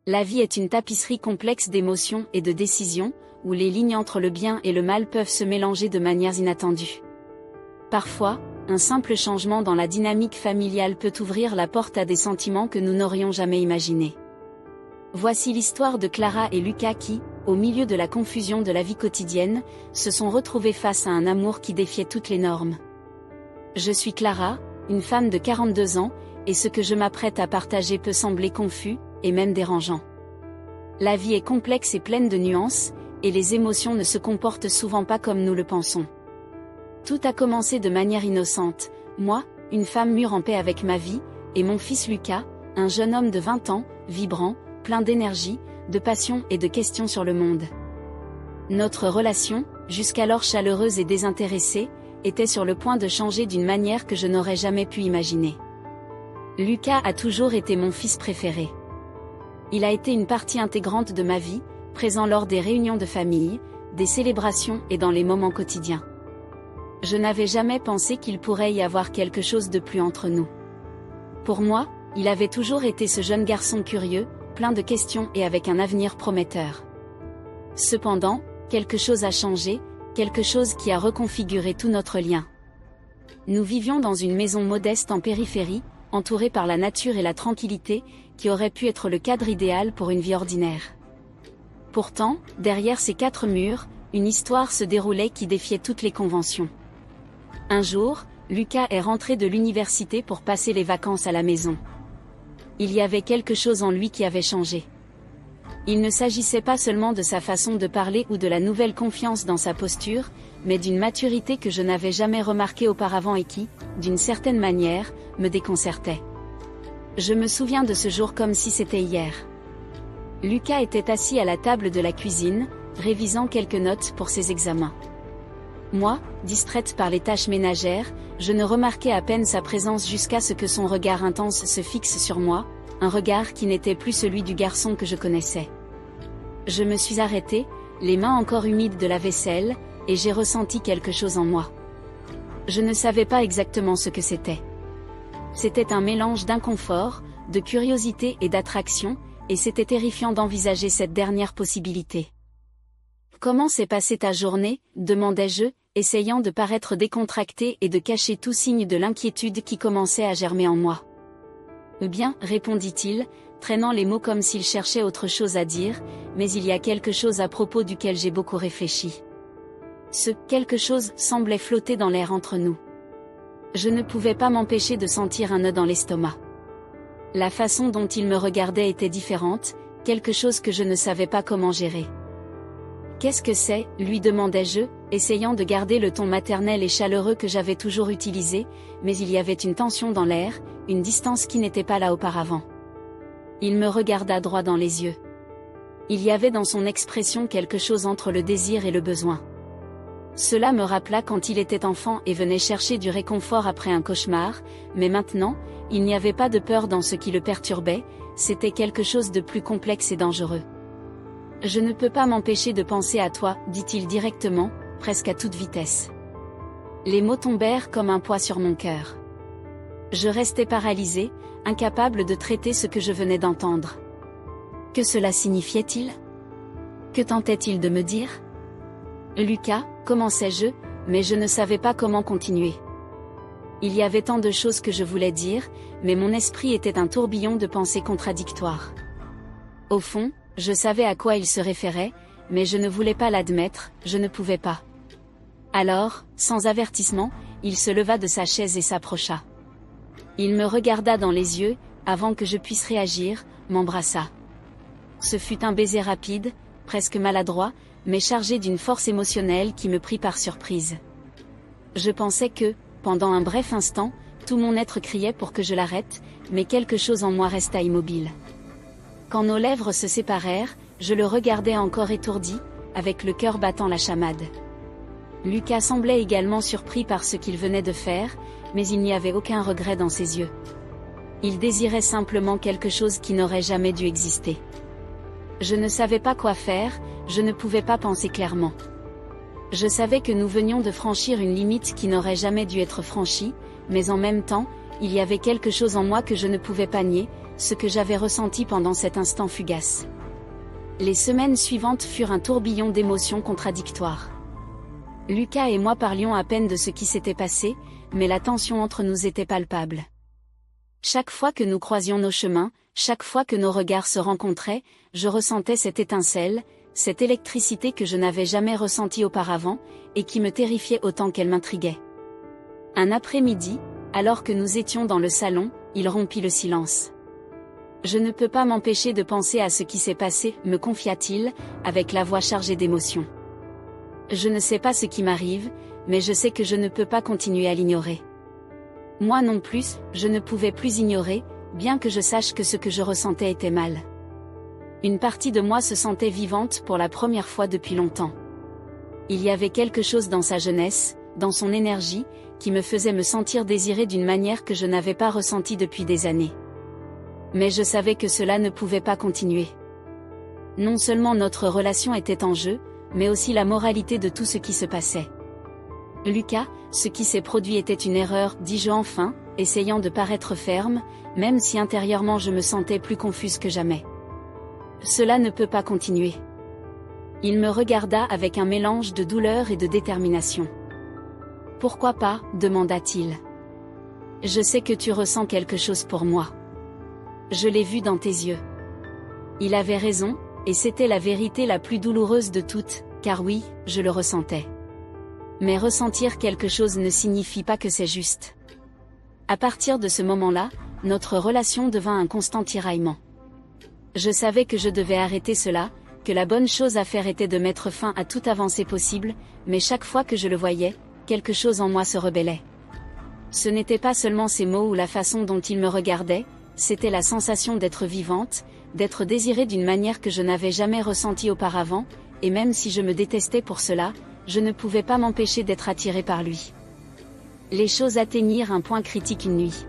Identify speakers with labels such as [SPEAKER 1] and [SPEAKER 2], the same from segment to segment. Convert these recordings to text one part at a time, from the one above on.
[SPEAKER 1] La vie est une tapisserie complexe d'émotions et de décisions, où les lignes entre le bien et le mal peuvent se mélanger de manières inattendues. Parfois, un simple changement dans la dynamique familiale peut ouvrir la porte à des sentiments que nous n'aurions jamais imaginés. Voici l'histoire de Clara et Lucas qui, au milieu de la confusion de la vie quotidienne, se sont retrouvés face à un amour qui défiait toutes les normes. Je suis Clara, une femme de 42 ans, et ce que je m'apprête à partager peut sembler confus, et même dérangeant. La vie est complexe et pleine de nuances, et les émotions ne se comportent souvent pas comme nous le pensons. Tout a commencé de manière innocente, moi, une femme mûre en paix avec ma vie, et mon fils Lucas, un jeune homme de 20 ans, vibrant, plein d'énergie, de passion et de questions sur le monde. Notre relation, jusqu'alors chaleureuse et désintéressée, était sur le point de changer d'une manière que je n'aurais jamais pu imaginer. Lucas a toujours été mon fils préféré. Il a été une partie intégrante de ma vie, présent lors des réunions de famille, des célébrations et dans les moments quotidiens. Je n'avais jamais pensé qu'il pourrait y avoir quelque chose de plus entre nous. Pour moi, il avait toujours été ce jeune garçon curieux, plein de questions et avec un avenir prometteur. Cependant, quelque chose a changé, quelque chose qui a reconfiguré tout notre lien. Nous vivions dans une maison modeste en périphérie, entourée par la nature et la tranquillité, qui aurait pu être le cadre idéal pour une vie ordinaire. Pourtant, derrière ces 4 murs, une histoire se déroulait qui défiait toutes les conventions. Un jour, Lucas est rentré de l'université pour passer les vacances à la maison. Il y avait quelque chose en lui qui avait changé. Il ne s'agissait pas seulement de sa façon de parler ou de la nouvelle confiance dans sa posture, mais d'une maturité que je n'avais jamais remarquée auparavant et qui, d'une certaine manière, me déconcertait. Je me souviens de ce jour comme si c'était hier. Lucas était assis à la table de la cuisine, révisant quelques notes pour ses examens. Moi, distraite par les tâches ménagères, je ne remarquais à peine sa présence jusqu'à ce que son regard intense se fixe sur moi, un regard qui n'était plus celui du garçon que je connaissais. Je me suis arrêtée, les mains encore humides de la vaisselle, et j'ai ressenti quelque chose en moi. Je ne savais pas exactement ce que c'était. C'était un mélange d'inconfort, de curiosité et d'attraction, et c'était terrifiant d'envisager cette dernière possibilité. « Comment s'est passée ta journée ?» demandai-je, essayant de paraître décontracté et de cacher tout signe de l'inquiétude qui commençait à germer en moi. « Bien, répondit-il, traînant les mots comme s'il cherchait autre chose à dire, mais il y a quelque chose à propos duquel j'ai beaucoup réfléchi. Ce quelque chose semblait flotter dans l'air entre nous. Je ne pouvais pas m'empêcher de sentir un nœud dans l'estomac. La façon dont il me regardait était différente, quelque chose que je ne savais pas comment gérer. « Qu'est-ce que c'est ?» lui demandai-je, essayant de garder le ton maternel et chaleureux que j'avais toujours utilisé, mais il y avait une tension dans l'air, une distance qui n'était pas là auparavant. Il me regarda droit dans les yeux. Il y avait dans son expression quelque chose entre le désir et le besoin. Cela me rappela quand il était enfant et venait chercher du réconfort après un cauchemar, mais maintenant, il n'y avait pas de peur dans ce qui le perturbait, c'était quelque chose de plus complexe et dangereux. « Je ne peux pas m'empêcher de penser à toi, dit-il directement, presque à toute vitesse. » Les mots tombèrent comme un poids sur mon cœur. Je restais paralysée, incapable de traiter ce que je venais d'entendre. Que cela signifiait-il? Que tentait-il de me dire? Lucas, commençai-je, mais je ne savais pas comment continuer. Il y avait tant de choses que je voulais dire, mais mon esprit était un tourbillon de pensées contradictoires. Au fond, je savais à quoi il se référait, mais je ne voulais pas l'admettre, je ne pouvais pas. Alors, sans avertissement, il se leva de sa chaise et s'approcha. Il me regarda dans les yeux, avant que je puisse réagir, m'embrassa. Ce fut un baiser rapide, presque maladroit, mais chargé d'une force émotionnelle qui me prit par surprise. Je pensais que, pendant un bref instant, tout mon être criait pour que je l'arrête, mais quelque chose en moi resta immobile. Quand nos lèvres se séparèrent, je le regardais encore étourdi, avec le cœur battant la chamade. Lucas semblait également surpris par ce qu'il venait de faire, mais il n'y avait aucun regret dans ses yeux. Il désirait simplement quelque chose qui n'aurait jamais dû exister. Je ne savais pas quoi faire, je ne pouvais pas penser clairement. Je savais que nous venions de franchir une limite qui n'aurait jamais dû être franchie, mais en même temps, il y avait quelque chose en moi que je ne pouvais pas nier, ce que j'avais ressenti pendant cet instant fugace. Les semaines suivantes furent un tourbillon d'émotions contradictoires. Lucas et moi parlions à peine de ce qui s'était passé, mais la tension entre nous était palpable. Chaque fois que nous croisions nos chemins, chaque fois que nos regards se rencontraient, je ressentais cette étincelle, cette électricité que je n'avais jamais ressentie auparavant, et qui me terrifiait autant qu'elle m'intriguait. Un après-midi, alors que nous étions dans le salon, il rompit le silence. « Je ne peux pas m'empêcher de penser à ce qui s'est passé, me confia-t-il, avec la voix chargée d'émotion. Je ne sais pas ce qui m'arrive, mais je sais que je ne peux pas continuer à l'ignorer. Moi non plus, je ne pouvais plus ignorer, bien que je sache que ce que je ressentais était mal. Une partie de moi se sentait vivante pour la première fois depuis longtemps. Il y avait quelque chose dans sa jeunesse, dans son énergie, qui me faisait me sentir désirée d'une manière que je n'avais pas ressentie depuis des années. Mais je savais que cela ne pouvait pas continuer. Non seulement notre relation était en jeu, mais aussi la moralité de tout ce qui se passait. Lucas, ce qui s'est produit était une erreur, dis-je enfin, essayant de paraître ferme, même si intérieurement je me sentais plus confuse que jamais. Cela ne peut pas continuer. Il me regarda avec un mélange de douleur et de détermination. Pourquoi pas, demanda-t-il. Je sais que tu ressens quelque chose pour moi. Je l'ai vu dans tes yeux. Il avait raison, et c'était la vérité la plus douloureuse de toutes, car oui, je le ressentais. Mais ressentir quelque chose ne signifie pas que c'est juste. À partir de ce moment-là, notre relation devint un constant tiraillement. Je savais que je devais arrêter cela, que la bonne chose à faire était de mettre fin à toute avancée possible, mais chaque fois que je le voyais, quelque chose en moi se rebellait. Ce n'était pas seulement ses mots ou la façon dont il me regardait, c'était la sensation d'être vivante, d'être désirée d'une manière que je n'avais jamais ressentie auparavant, et même si je me détestais pour cela, je ne pouvais pas m'empêcher d'être attirée par lui. Les choses atteignirent un point critique une nuit.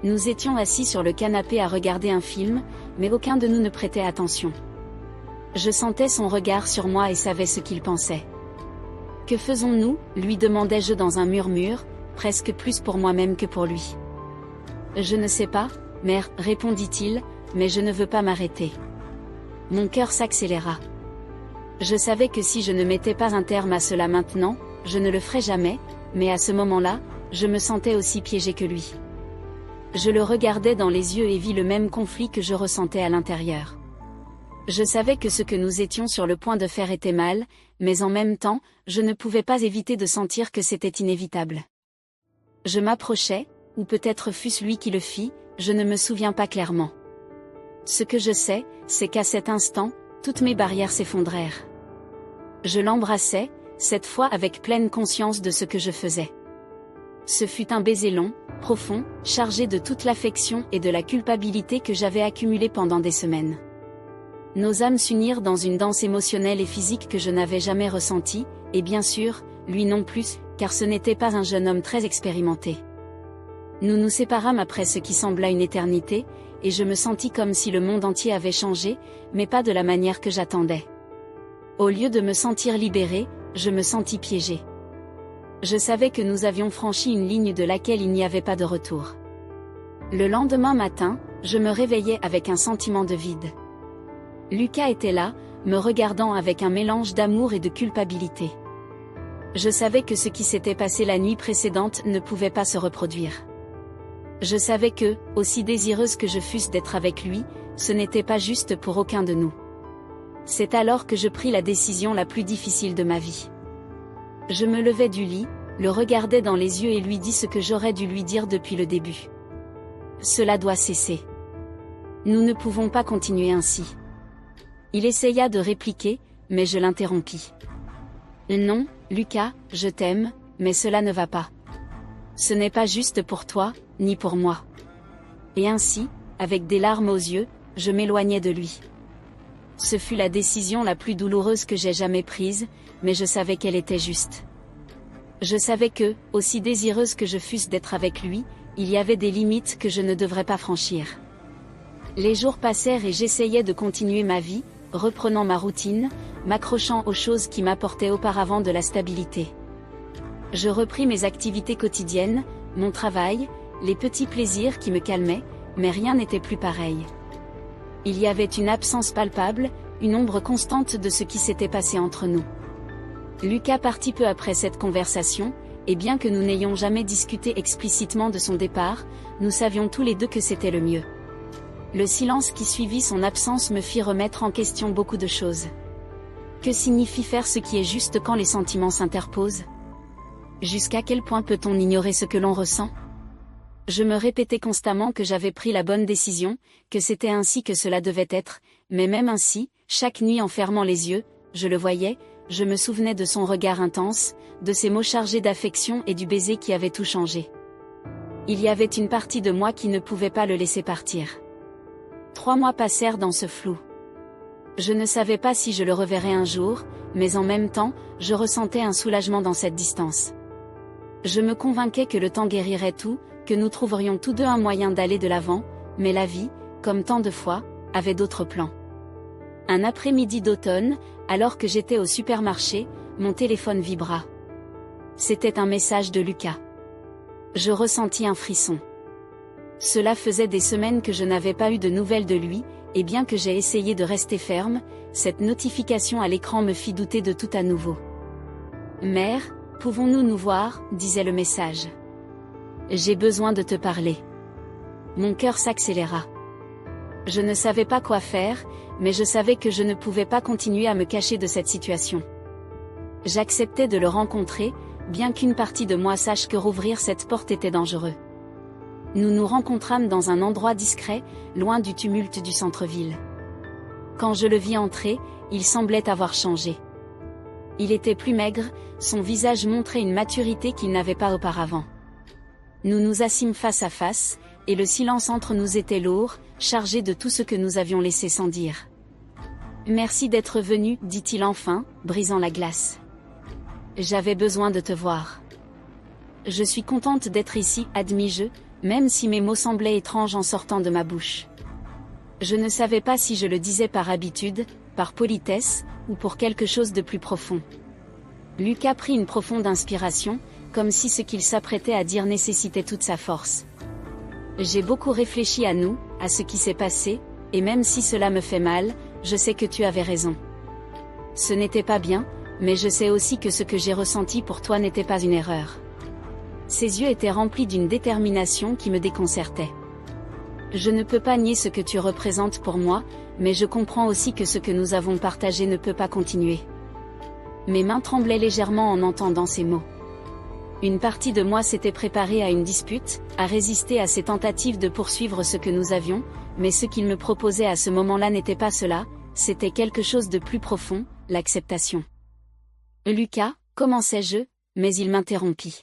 [SPEAKER 1] Nous étions assis sur le canapé à regarder un film, mais aucun de nous ne prêtait attention. Je sentais son regard sur moi et savais ce qu'il pensait. « Que faisons-nous » lui demandai-je dans un murmure, presque plus pour moi-même que pour lui. « Je ne sais pas, mère, répondit-il, mais je ne veux pas m'arrêter. » Mon cœur s'accéléra. Je savais que si je ne mettais pas un terme à cela maintenant, je ne le ferais jamais, mais à ce moment-là, je me sentais aussi piégée que lui. Je le regardais dans les yeux et vis le même conflit que je ressentais à l'intérieur. Je savais que ce que nous étions sur le point de faire était mal, mais en même temps, je ne pouvais pas éviter de sentir que c'était inévitable. Je m'approchai, ou peut-être fût-ce lui qui le fit, je ne me souviens pas clairement. Ce que je sais, c'est qu'à cet instant, toutes mes barrières s'effondrèrent. Je l'embrassai, cette fois avec pleine conscience de ce que je faisais. Ce fut un baiser long, profond, chargé de toute l'affection et de la culpabilité que j'avais accumulée pendant des semaines. Nos âmes s'unirent dans une danse émotionnelle et physique que je n'avais jamais ressentie, et bien sûr, lui non plus, car ce n'était pas un jeune homme très expérimenté. Nous nous séparâmes après ce qui sembla une éternité, et je me sentis comme si le monde entier avait changé, mais pas de la manière que j'attendais. Au lieu de me sentir libérée, je me sentis piégée. Je savais que nous avions franchi une ligne de laquelle il n'y avait pas de retour. Le lendemain matin, je me réveillais avec un sentiment de vide. Lucas était là, me regardant avec un mélange d'amour et de culpabilité. Je savais que ce qui s'était passé la nuit précédente ne pouvait pas se reproduire. Je savais que, aussi désireuse que je fusse d'être avec lui, ce n'était pas juste pour aucun de nous. C'est alors que je pris la décision la plus difficile de ma vie. Je me levai du lit, le regardai dans les yeux et lui dis ce que j'aurais dû lui dire depuis le début. Cela doit cesser. Nous ne pouvons pas continuer ainsi. Il essaya de répliquer, mais je l'interrompis. Non, Lucas, je t'aime, mais cela ne va pas. Ce n'est pas juste pour toi, ni pour moi. Et ainsi, avec des larmes aux yeux, je m'éloignai de lui. Ce fut la décision la plus douloureuse que j'ai jamais prise, mais je savais qu'elle était juste. Je savais que, aussi désireuse que je fusse d'être avec lui, il y avait des limites que je ne devrais pas franchir. Les jours passèrent et j'essayais de continuer ma vie, reprenant ma routine, m'accrochant aux choses qui m'apportaient auparavant de la stabilité. Je repris mes activités quotidiennes, mon travail, les petits plaisirs qui me calmaient, mais rien n'était plus pareil. Il y avait une absence palpable, une ombre constante de ce qui s'était passé entre nous. Lucas partit peu après cette conversation, et bien que nous n'ayons jamais discuté explicitement de son départ, nous savions tous les deux que c'était le mieux. Le silence qui suivit son absence me fit remettre en question beaucoup de choses. Que signifie faire ce qui est juste quand les sentiments s'interposent? Jusqu'à quel point peut-on ignorer ce que l'on ressent? Je me répétais constamment que j'avais pris la bonne décision, que c'était ainsi que cela devait être, mais même ainsi, chaque nuit en fermant les yeux, je le voyais, je me souvenais de son regard intense, de ses mots chargés d'affection et du baiser qui avait tout changé. Il y avait une partie de moi qui ne pouvait pas le laisser partir. 3 mois passèrent dans ce flou. Je ne savais pas si je le reverrais un jour, mais en même temps, je ressentais un soulagement dans cette distance. Je me convainquais que le temps guérirait tout, que nous trouverions tous deux un moyen d'aller de l'avant, mais la vie, comme tant de fois, avait d'autres plans. Un après-midi d'automne, alors que j'étais au supermarché, mon téléphone vibra. C'était un message de Lucas. Je ressentis un frisson. Cela faisait des semaines que je n'avais pas eu de nouvelles de lui, et bien que j'ai essayé de rester ferme, cette notification à l'écran me fit douter de tout à nouveau. « Mère, pouvons-nous nous voir ?» disait le message. « J'ai besoin de te parler. » Mon cœur s'accéléra. Je ne savais pas quoi faire, mais je savais que je ne pouvais pas continuer à me cacher de cette situation. J'acceptais de le rencontrer, bien qu'une partie de moi sache que rouvrir cette porte était dangereux. Nous nous rencontrâmes dans un endroit discret, loin du tumulte du centre-ville. Quand je le vis entrer, il semblait avoir changé. Il était plus maigre, son visage montrait une maturité qu'il n'avait pas auparavant. Nous nous assîmes face à face, et le silence entre nous était lourd, chargé de tout ce que nous avions laissé sans dire. « Merci d'être venu, dit-il enfin, brisant la glace. J'avais besoin de te voir. Je suis contente d'être ici, admis-je, même si mes mots semblaient étranges en sortant de ma bouche. Je ne savais pas si je le disais par habitude, par politesse, ou pour quelque chose de plus profond. Lucas prit une profonde inspiration, comme si ce qu'il s'apprêtait à dire nécessitait toute sa force. J'ai beaucoup réfléchi à nous, à ce qui s'est passé, et même si cela me fait mal, je sais que tu avais raison. Ce n'était pas bien, mais je sais aussi que ce que j'ai ressenti pour toi n'était pas une erreur. Ses yeux étaient remplis d'une détermination qui me déconcertait. Je ne peux pas nier ce que tu représentes pour moi, mais je comprends aussi que ce que nous avons partagé ne peut pas continuer. Mes mains tremblaient légèrement en entendant ces mots. Une partie de moi s'était préparée à une dispute, à résister à ces tentatives de poursuivre ce que nous avions, mais ce qu'il me proposait à ce moment-là n'était pas cela, c'était quelque chose de plus profond, l'acceptation. « Lucas, commençai-je, mais il m'interrompit.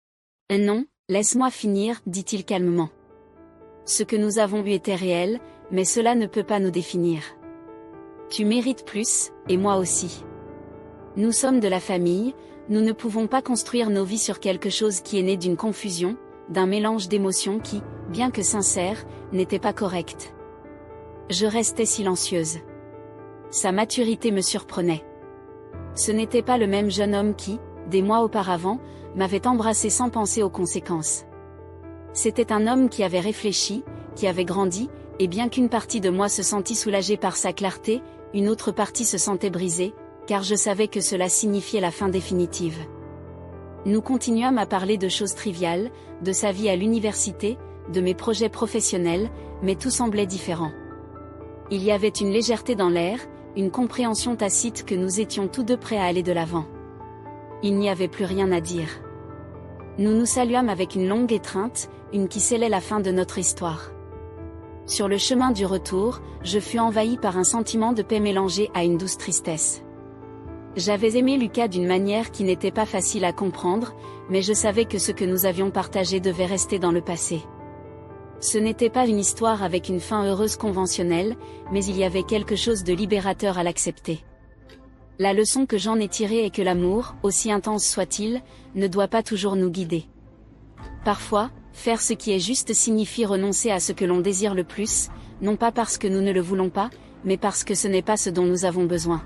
[SPEAKER 1] « Non, laisse-moi finir, dit-il calmement. Ce que nous avons eu était réel, mais cela ne peut pas nous définir. Tu mérites plus, et moi aussi. Nous sommes de la famille, nous ne pouvons pas construire nos vies sur quelque chose qui est né d'une confusion, d'un mélange d'émotions qui, bien que sincère, n'était pas correct. » Je restais silencieuse. Sa maturité me surprenait. Ce n'était pas le même jeune homme qui, des mois auparavant, m'avait embrassé sans penser aux conséquences. C'était un homme qui avait réfléchi, qui avait grandi, et bien qu'une partie de moi se sentit soulagée par sa clarté, une autre partie se sentait brisée, car je savais que cela signifiait la fin définitive. Nous continuâmes à parler de choses triviales, de sa vie à l'université, de mes projets professionnels, mais tout semblait différent. Il y avait une légèreté dans l'air, une compréhension tacite que nous étions tous deux prêts à aller de l'avant. Il n'y avait plus rien à dire. Nous nous saluâmes avec une longue étreinte, une qui scellait la fin de notre histoire. Sur le chemin du retour, je fus envahie par un sentiment de paix mélangé à une douce tristesse. J'avais aimé Lucas d'une manière qui n'était pas facile à comprendre, mais je savais que ce que nous avions partagé devait rester dans le passé. Ce n'était pas une histoire avec une fin heureuse conventionnelle, mais il y avait quelque chose de libérateur à l'accepter. La leçon que j'en ai tirée est que l'amour, aussi intense soit-il, ne doit pas toujours nous guider. Parfois, faire ce qui est juste signifie renoncer à ce que l'on désire le plus, non pas parce que nous ne le voulons pas, mais parce que ce n'est pas ce dont nous avons besoin.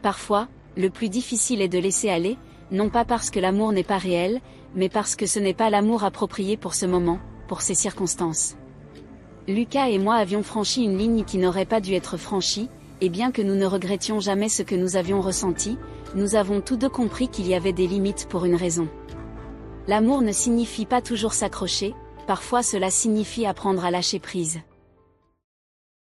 [SPEAKER 1] Parfois, le plus difficile est de laisser aller, non pas parce que l'amour n'est pas réel, mais parce que ce n'est pas l'amour approprié pour ce moment, pour ces circonstances. Lucas et moi avions franchi une ligne qui n'aurait pas dû être franchie, et bien que nous ne regrettions jamais ce que nous avions ressenti, nous avons tous deux compris qu'il y avait des limites pour une raison. L'amour ne signifie pas toujours s'accrocher, parfois cela signifie apprendre à lâcher prise.